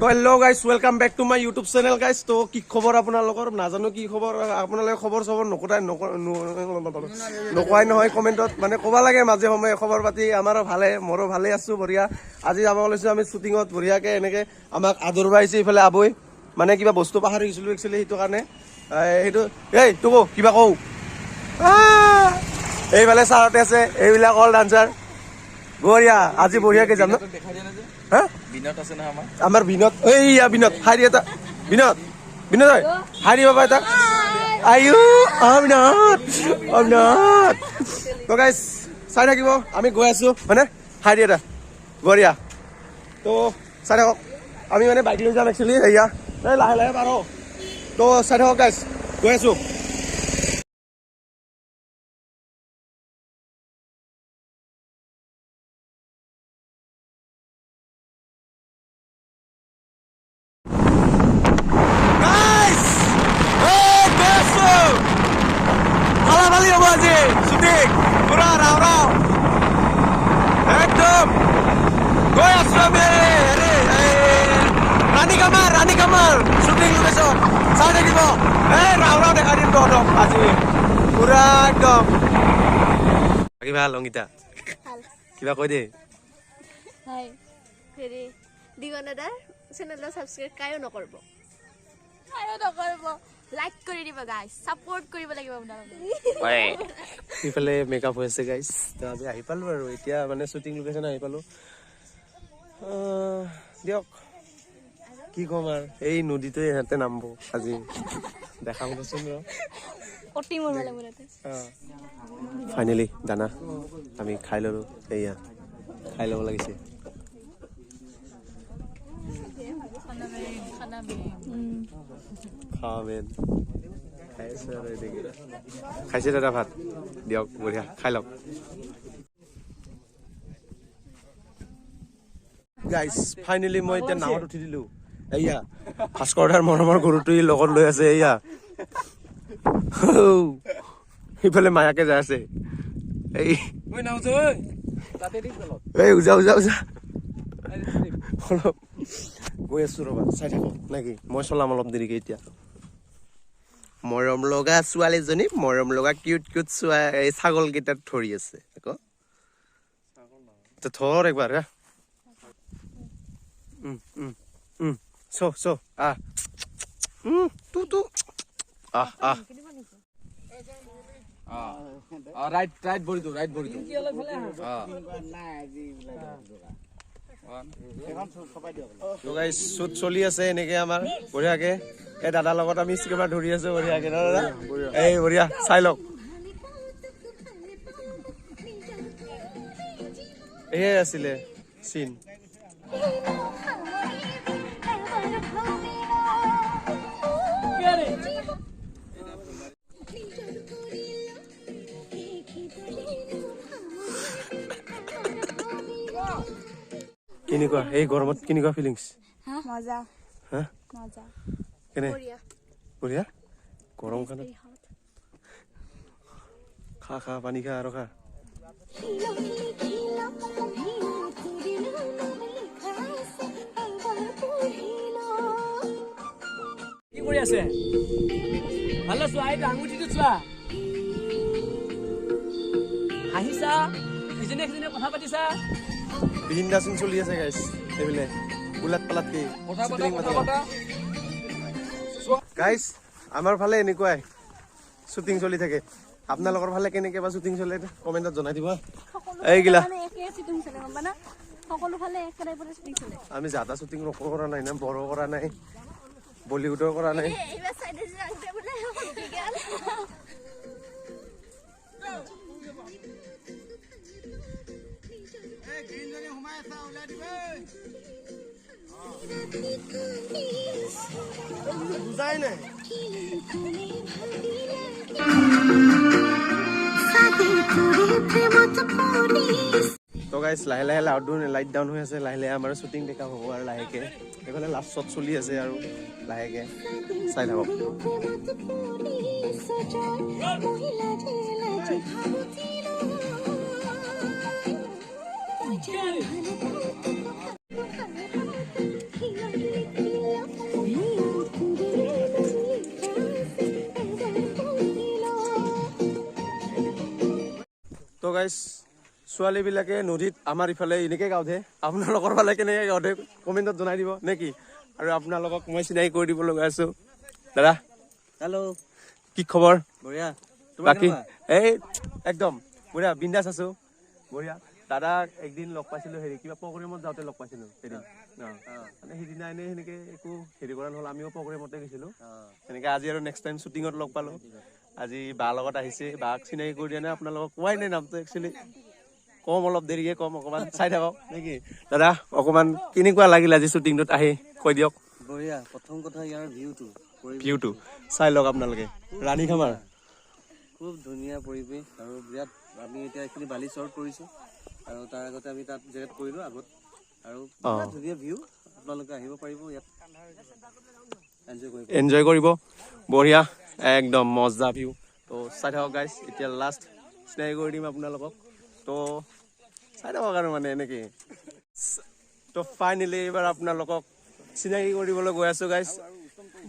তো hello' guys welcome back to my YouTube channel guys. তো কি খবৰ আপোনালোকৰ? নাজানো কি খবৰ, আপোনালোকে খবৰ চবৰ নকোৱাই নহয় কমেণ্টত, মানে ক'ব লাগে মাজে সময়ে খবৰ পাতি। আমাৰো ভালে, মোৰো ভালে আছোঁ, বঢ়িয়া। আজি যাব লৈছোঁ আমি শ্বুটিঙত, বঢ়িয়াকৈ এনেকৈ আমাক আদৰব আহিছে এইফালে আবৈ, মানে কিবা বস্তু পাহৰি গৈছিলোঁ একচুৱেলি, সেইটো কাৰণে সেইটো এই তোকো কিবা কওঁ। এইফালে ছাৰতে আছে, এইবিলাক অল ডান্সাৰ, বঢ়িয়া। আজি বঢ়িয়াকৈ যাম ন। হা বিনোদ আছে না আমাৰ বিনোদ, এইয়া বিনোদ হাৰি এটা, বিনোদ বিনোদ হয় হাৰি বাবা এটা আয়ু বিনোদ বিনোদ। তো গাইজ চাই থাকিব, আমি গৈ আছোঁ হয়নে, হাৰি এটা বঢ়িয়া। তো চাই থাকক, আমি মানে বাইক লৈ যাম একচুৱেলি, এয়া এই লাহে লাহে পাৰ। তো চাই থাকক গাইজ, গৈ আছোঁ। ৰাণী কামাৰ শ্বুটিং লোকেশ্যন চাই থাকিব, ৰাও দেখা দিম তহঁতক আজি পুৰা একদম। বাকী ভাল অংকিতা, কিবা কৈ দে। হাই হেৰি দিগনাদাৰ চেনেলটো সাবস্ক্ৰাইব কায়ো নকৰিব, লাইক কৰি দিব গাইজ, সাপোৰ্ট কৰিব লাগিব আপোনালোকে। ইফালে মেকআপ হৈ আছে গাইজ। তো আজি আহি পালোঁ আৰু এতিয়া মানে শ্বুটিং লোকেশ্যন আহি পালোঁ। দিয়ক কি ক'ম আৰু, এই নদীটোৱে ইহঁতে নামিব আজি, দেখাম দেচোন ৰ। ফাইনেলি দানা আমি খাই ল'লোঁ, এয়া খাই ল'ব লাগিছে। খাৱা মেন খাই আছোঁ আৰু এনেকৈ খাইছে দাদা ভাত, দিয়ক বঢ়িয়া, খাই লওক গাইজ। ফাইনেলি মই এতিয়া নাৱত উঠি দিলোঁ, এয়া ভাস্কৰ দাৰ মৰমৰ গৰুটো লগত লৈ আছে, এয়া সিফালে মায়াকে যাই আছে, এই উজা উজা উজা অলপ গৈ আছোঁ ৰ'বা, চাই থাকক নেকি, মই চলাম অলপ দেৰিকৈ। এতিয়া মৰম লগা ছোৱালীজনী, মৰম লগা কিউট কিউট এই ছাগলকেইটাত ধৰি আছে আকৌ, ধৰ একবাৰ হা। চ আহ তু আহ আহ ৰাইট ৰাইট বড়ি তো শ্বুট চলি আছে এনেকে আমাৰ বঢ়িয়াকে। এই দাদাৰ লগত আমি স্কেমাৰ ধৰি আছো বঢ়িয়াকে, দাদা এই বঢ়িয়া, চাই লওক। এয়ে আছিলে চিন। কেনেকুৱা এই গৰমত, কেনেকুৱা ফিলিংছ? মজা হা মজা, কেনে বঢ়িয়া গৰম খানা, খা খা পানী খা আৰু খা। কি কৰি আছে? ভালো চোৱা, এইটো আঙুঠিটো চোৱা, হাঁহিছা, ইজনে সিজনে কথা পাতিছা, বিহিন্দা চিন চলি আছে গাইছ, এইবিলাক উলাট পালাট কি গাইছ। আমাৰ ফালে এনেকুৱাই শ্বুটিং চলি থাকে, আপোনালোকৰ ফালে কেনেকে বা শ্বুটিং চলে কমেণ্টত জনাই দিব। এইগিলা আমি জাদা শ্বুটিং কৰা নাই না, বড়ো কৰা নাই, বলিউডৰ কৰা নাই। বুজাই নাই তো গাইছ, লাহে লাহে লাইট ডাউন হৈ আছে, লাহে লাহে আমাৰ শ্বুটিং দেখা হ'ব আৰু লাহেকে। এইফালে লাষ্ট শ্বট চলি আছে আৰু লাহেকে চাই থাকক। গাইজ ছোৱালীবিলাকে নদীত আমাৰ ইফালে এনেকৈ গাওঁধে আপোনালোকৰ ফালে কেনেকৈ গাওঁধে কমেণ্টত জনাই দিব নে কি আৰু আপোনালোকক মই চিনাকি কৰি দিব লগা আছো দাদা হেল্ল' কি খবৰ বঢ়িয়া বাকী এই একদম বঢ়িয়া বিন্দাছ আছো বঢ়িয়া দাদাক একদিন লগ পাইছিলো হেৰি কিবা প্ৰগ্ৰেমত যাওঁতে লগ পাইছিলো এদিন মানে সিদিনা এনেই সেনেকে একো হেৰি কৰা নহ'ল আমিও প্ৰগ্ৰেমতে গৈছিলো সেনেকে আজি আৰু নেক্সট টাইম শ্বুটিঙত লগ পালো আজি বাৰ লগত আহিছে বাক চিনাকি কৰি দিয়া নাই আপোনালোকক কোৱাই নাই নামটো একচুৱেলি কম অলপ দেৰিকে কম অকণমান চাই থাকক নেকি দাদা অকণমান কেনেকুৱা লাগিল আজি শ্বুটিংটোত আহি কৈ দিয়ক বঢ়িয়া প্ৰথম কথা ইয়াৰ ভিউটো চাই লওক আপোনালোকে ৰাণী খামাৰ খুব ধুনীয়া পৰিৱেশ আৰু বিৰাট আমি এতিয়া এইখিনি বালি শ্বৰ্ট কৰিছোঁ আৰু তাৰ আগতে আমি তাত জেগাত কৰিলোঁ আগত আৰু বিৰাট ধুনীয়া ভিউ আপোনালোকে আহিব পাৰিব ইয়াত এনজয় কৰিব বঢ়িয়া একদম মজা ভিউ তো চাই থাকক গাইজ এতিয়া লাষ্ট চিনাকি কৰি দিম আপোনালোকক তো চাই থাকক আৰু মানে এনেকৈ তো ফাইনেলি এইবাৰ আপোনালোকক চিনাকি কৰিবলৈ গৈ আছোঁ গাইজ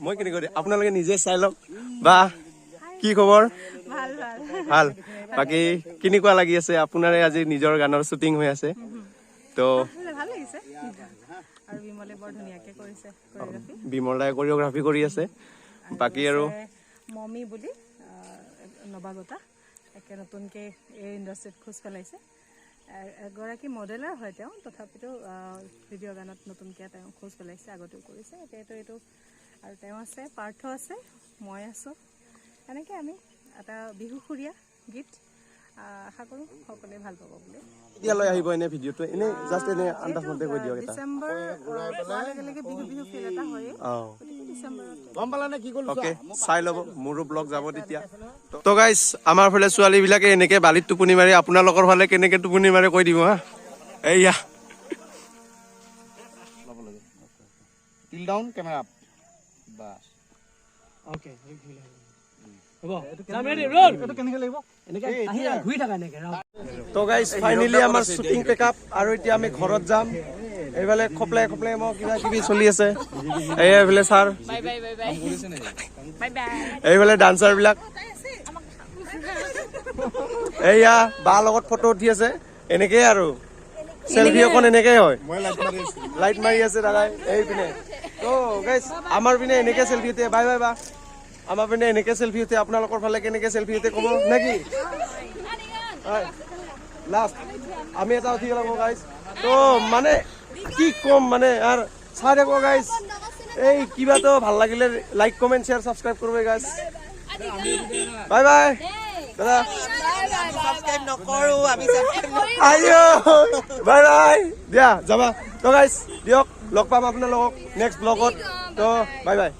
মই কেনেকৈ দিম আপোনালোকে নিজে চাই লওক বা কি খবৰ ভাল বাকী কেনেকুৱা লাগি আছে আপোনাৰে আজি নিজৰ গানৰ শ্বুটিং হৈ আছে তো ভাল লাগিছে আৰু বিমলে বৰ ধুনীয়াকৈ কৰিছে কোৰিঅ'গ্ৰাফি বিমল দাই কোৰিঅ'গ্ৰাফি কৰি আছে বাকী আৰু মমি বুলি নৱাগতা একে নতুনকৈ এই ইণ্ডাষ্ট্ৰীত খোজ পেলাইছে এগৰাকী মডেলাৰ হয় তেওঁ তথাপিতো ভিডিঅ' গানত নতুনকৈ তেওঁ খোজ পেলাইছে আগতেও কৰিছে এতিয়াতো এইটো আৰু তেওঁ আছে পাৰ্থ আছে মই আছোঁ এনেকৈ আমি এটা বিহুসুৰীয়া গীত আশা কৰোঁ সকলোৱে ভাল পাব বুলি কেতিয়ালৈ আহিব এনে ভিডিঅ'টো এনে জাষ্ট এনে আন্দাজ মতে কৈ দিয়ক এটা ডিচেম্বৰ লগে বিহু ফিল এটা হয় গতিকে ডিচেম্বৰত অকে চাই ল'ব মোৰো ব্লগ যাব তেতিয়া তো গাইজ আমাৰ ফালে ছোৱালীবিলাকে এনেকৈ বালিত টোপনি মাৰি আপোনালোকৰ ফালে কেনেকৈ টোপনি মাৰে কৈ দিব হা এইয়া টিল ডাউন কেমেৰা আপ বাস অ'কে হ'ব যাম ৰেডি ৰোল এইটো কেনেকৈ লাগিব এনেকৈ আহি ঘূৰি থাকা এনেকৈ তো গাইজ ফাইনেলি আমাৰ শ্বুটিং পেকআপ আৰু এতিয়া আমি ঘৰত যাম এইফালে খপলাই মই কিবা কিবি চলি আছে এইফালে ছাৰ এইফালে ডান্সাৰবিলাক এইয়া বা লগত ফটো উঠি আছে এনেকেই আৰু চেলফি অকণ এনেকেই হয় লাইট মাৰি আছে দাদাই এইপিনে তো গাইজ আমাৰ পিনে এনেকে চেলফি উঠে বাই বাই বা আমাৰ পিনে এনেকে চেলফি উঠে আপোনালোকৰ ফালে কেনেকে চেলফি উঠে ক'ব নেকি লাষ্ট আমি এটা উঠি গেলাম গাইজ তো মানে কি কম মানে আর চাই থাকো গাইজ এই কিবাতো ভাল লাগিলে লাইক কমেন্ট শেয়ার সাবস্ক্রাইব করবে গাইজ বাই বাই দাদা সাবস্ক্ৰাইব নকৰোঁ আমি আইও বাই বাই দিয়া যাবা তো গাইজ দিয়ক লগ পাম আপোনালোকক নেক্সট ব্লগত তো বাই বাই